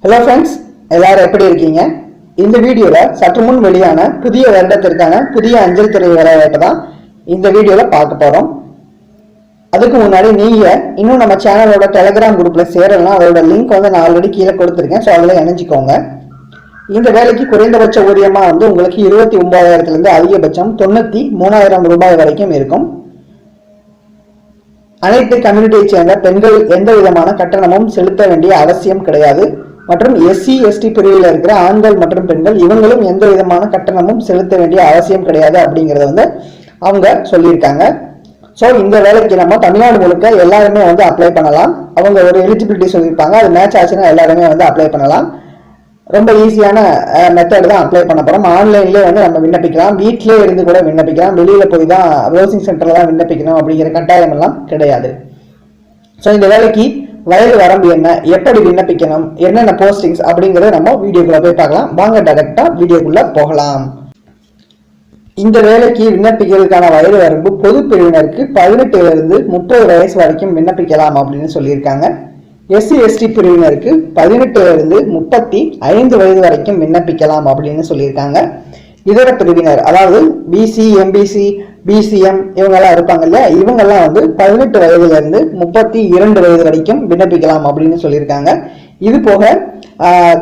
Hello friends, எல்லாரும் எப்படி இருக்கீங்க? இந்த வீடியோவில் சற்று முன் வெளியான புதிய வருடத்திற்கான புதிய அஞ்சல் துறை வேலைவாய்ப்பை தான் இந்த வீடியோவில் பார்க்க போகிறோம். அதுக்கு முன்னாடி நீங்கள் இன்னும் நம்ம சேனலோட டெலிகிராம் குரூப்பில் சேரலாம். அதோட லிங்க் நான் ஆல்ரெடி கீழே கொடுத்துருக்கேன். ஸோ அதில் இணைஞ்சிக்கோங்க. இந்த வேலைக்கு குறைந்தபட்ச ஊதியமாக உங்களுக்கு 29,000 அதிகபட்சம் 93,000 ரூபாய் வரைக்கும் இருக்கும். அனைத்து கம்யூனிட்டியை சேர்ந்த பெண்கள் எந்த விதமான கட்டணமும் செலுத்த வேண்டிய அவசியம் கிடையாது. மற்றும் எஸ்சி எஸ்டி பிரிவில் இருக்கிற ஆண்கள் மற்றும் பெண்கள் இவங்களும் எந்த விதமான கட்டணமும் செலுத்த வேண்டிய அவசியம் கிடையாது அப்படிங்கிறத அவங்க சொல்லியிருக்காங்க. ஸோ இந்த வேலைக்கு நம்ம தமிழ்நாடு முழுக்க எல்லாருமே அப்ளை பண்ணலாம். அவங்க ஒரு எலிஜிபிலிட்டி சொல்லியிருப்பாங்க, அது மேட்ச் ஆச்சுன்னா எல்லாருமே அப்ளை பண்ணலாம். ரொம்ப ஈஸியான மெத்தட் தான் அப்ளை பண்ண போகிறோம். ஆன்லைன்லேயே நம்ம விண்ணப்பிக்கலாம், வீட்டிலே இருந்து கூட விண்ணப்பிக்கலாம். வெளியில் போய் தான் ப்ரௌசிங் சென்டரில் தான் விண்ணப்பிக்கணும் அப்படிங்கிற கட்டாயம் எல்லாம் கிடையாது. ஸோ இந்த வேலைக்கு வயது வரம்பு என்ன, எப்படி விண்ணப்பிக்கணும், என்னென்ன போஸ்டிங்ஸ் அப்படிங்கிறத நம்ம வீடியோக்குள்ள போய் பார்க்கலாம். வாங்க டைரக்டாக வீடியோக்குள்ள போகலாம். இந்த வேலைக்கு விண்ணப்பிக்கிறதுக்கான வயது வரம்பு பொது பிரிவினருக்கு 18 to 30 வயசு வரைக்கும் விண்ணப்பிக்கலாம் அப்படின்னு சொல்லியிருக்காங்க. எஸ்சி எஸ்டி பிரிவினருக்கு 18 to 35 வயது வரைக்கும் விண்ணப்பிக்கலாம் அப்படின்னு சொல்லியிருக்காங்க. இதர பிரிவினர், அதாவது பிசி, எம்பிசி, பிசிஎம் இவங்கெல்லாம் இருப்பாங்க இல்லையா, இவங்கெல்லாம் 18 வயதுலேருந்து 32 வயது வரைக்கும் விண்ணப்பிக்கலாம் அப்படின்னு சொல்லியிருக்காங்க. இது போக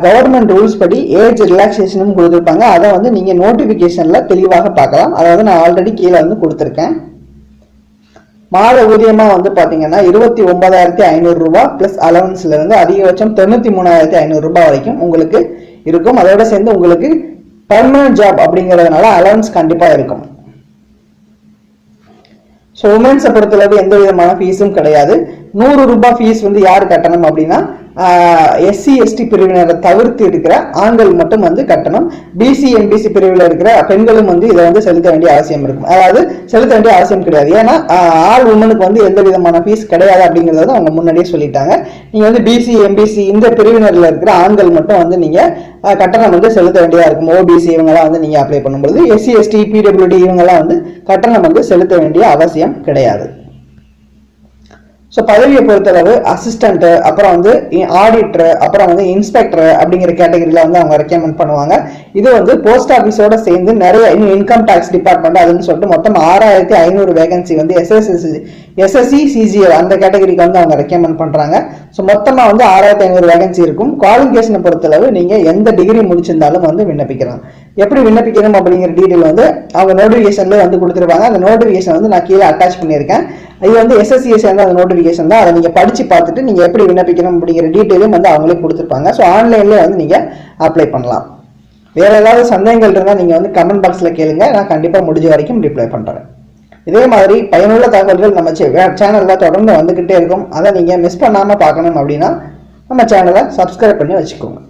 கவர்மெண்ட் ரூல்ஸ் படி ஏஜ் ரிலாக்ஸேஷனும் கொடுத்துருப்பாங்க. அதை நீங்கள் நோட்டிஃபிகேஷனில் தெளிவாக பார்க்கலாம். அதாவது நான் ஆல்ரெடி கீழே கொடுத்துருக்கேன். மாத ஊதியமாக பார்த்தீங்கன்னா 29,500 ரூபா பிளஸ் அலவன்ஸ்லேருந்து அதிகபட்சம் 93,500 ரூபாய் வரைக்கும் உங்களுக்கு இருக்கும். அதோட சேர்ந்து உங்களுக்கு பர்மனன்ட் ஜாப் அப்படிங்கிறதுனால அலவன்ஸ் கண்டிப்பாக இருக்கும். ஸோ உமன்ஸை பொறுத்தளவு எந்த விதமான ஃபீஸும் கிடையாது. 100 ரூபாய் ஃபீஸ் யார் கட்டணும் அப்படின்னா எஸ்சி எஸ்டி பிரிவினரை தவிர்த்து இருக்கிற ஆண்கள் மட்டும் கட்டணும். பிசி எம்பிசி பிரிவில் இருக்கிற பெண்களும் இதை செலுத்த வேண்டிய அவசியம் இருக்கும். அதாவது செலுத்த வேண்டிய அவசியம் கிடையாது. ஏன்னா ஆல் உமனுக்கு எந்த விதமான ஃபீஸ் கிடையாது அப்படிங்கிறத அவங்க முன்னாடியே சொல்லிட்டாங்க. நீங்க பிசி எம்பிசி இந்த பிரிவினர்ல இருக்கிற ஆண்கள் மட்டும் நீங்க கட்டணம் செலுத்த வேண்டியதா இருக்கும். ஓபிசி இவங்கெல்லாம் நீங்க அப்ளை பண்ணும்போது எஸ்சி எஸ்டி பிடபிள்யூடி இவங்கெல்லாம் கட்டணம் செலுத்த வேண்டிய அவசியம் கிடையாது. ஸோ பதவியை பொறுத்தளவு அசிஸ்டன்ட், அப்புறம் ஆடிட்டர், அப்புறம் இன்ஸ்பெக்டர் அப்படிங்கிற கேட்டகரியில் அவங்க ரெக்கமெண்ட் பண்ணுவாங்க. இது போஸ்ட் ஆஃபீஸோட சேர்ந்து நிறைய இன்கம் டேக்ஸ் டிபார்ட்மெண்ட் அதுன்னு சொல்லிட்டு மொத்தம் 6,500 வேகன்சி எஸ்எஸ்சி சிஜிஎல் அந்த கேட்டகரிக்கு அவங்க ரெக்கமெண்ட் பண்ணுறாங்க. ஸோ மொத்தமாக 6,500 வேகன்சி இருக்கும். குவாலிஃபிகேஷனை பொறுத்தளவு நீங்கள் எந்த டிகிரி முடிச்சிருந்தாலும் விண்ணப்பிக்கலாம். எப்படி விண்ணப்பிக்கணும் அப்படிங்கிற டீட்டெயில் அவங்க நோட்டிஃபிகேஷன்ல கொடுத்துருப்பாங்க. அந்த நோட்டிஃபிகேஷன் நான் கீழே அட்டாச் பண்ணியிருக்கேன். இது எஸ்எஸ்சியை சேர்ந்த அந்த நோட்டிஃபிகேஷன் தான். அதை நீங்கள் படித்து பார்த்துட்டு நீங்கள் எப்படி விண்ணப்பிக்கணும் அப்படிங்கிற டீட்டெயிலும் அவங்களே கொடுத்துருப்பாங்க. ஸோ ஆன்லைன்லேயே நீங்கள் அப்ளை பண்ணலாம். வேறு ஏதாவது சந்தேகங்கள் இருந்தால் நீங்கள் கமெண்ட் பாக்ஸில் கேளுங்க. நான் கண்டிப்பாக முடிஞ்ச வரைக்கும் ரிப்ளை பண்ணுறேன். இதே மாதிரி பயனுள்ள தகவல்கள் நம்ம சேனலில் தொடர்ந்து வந்துக்கிட்டே இருக்கும். அதை நீங்கள் மிஸ் பண்ணாமல் பார்க்கணும் அப்படின்னா நம்ம சேனலை சப்ஸ்கிரைப் பண்ணி வச்சுக்கோங்க.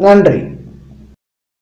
நன்றி.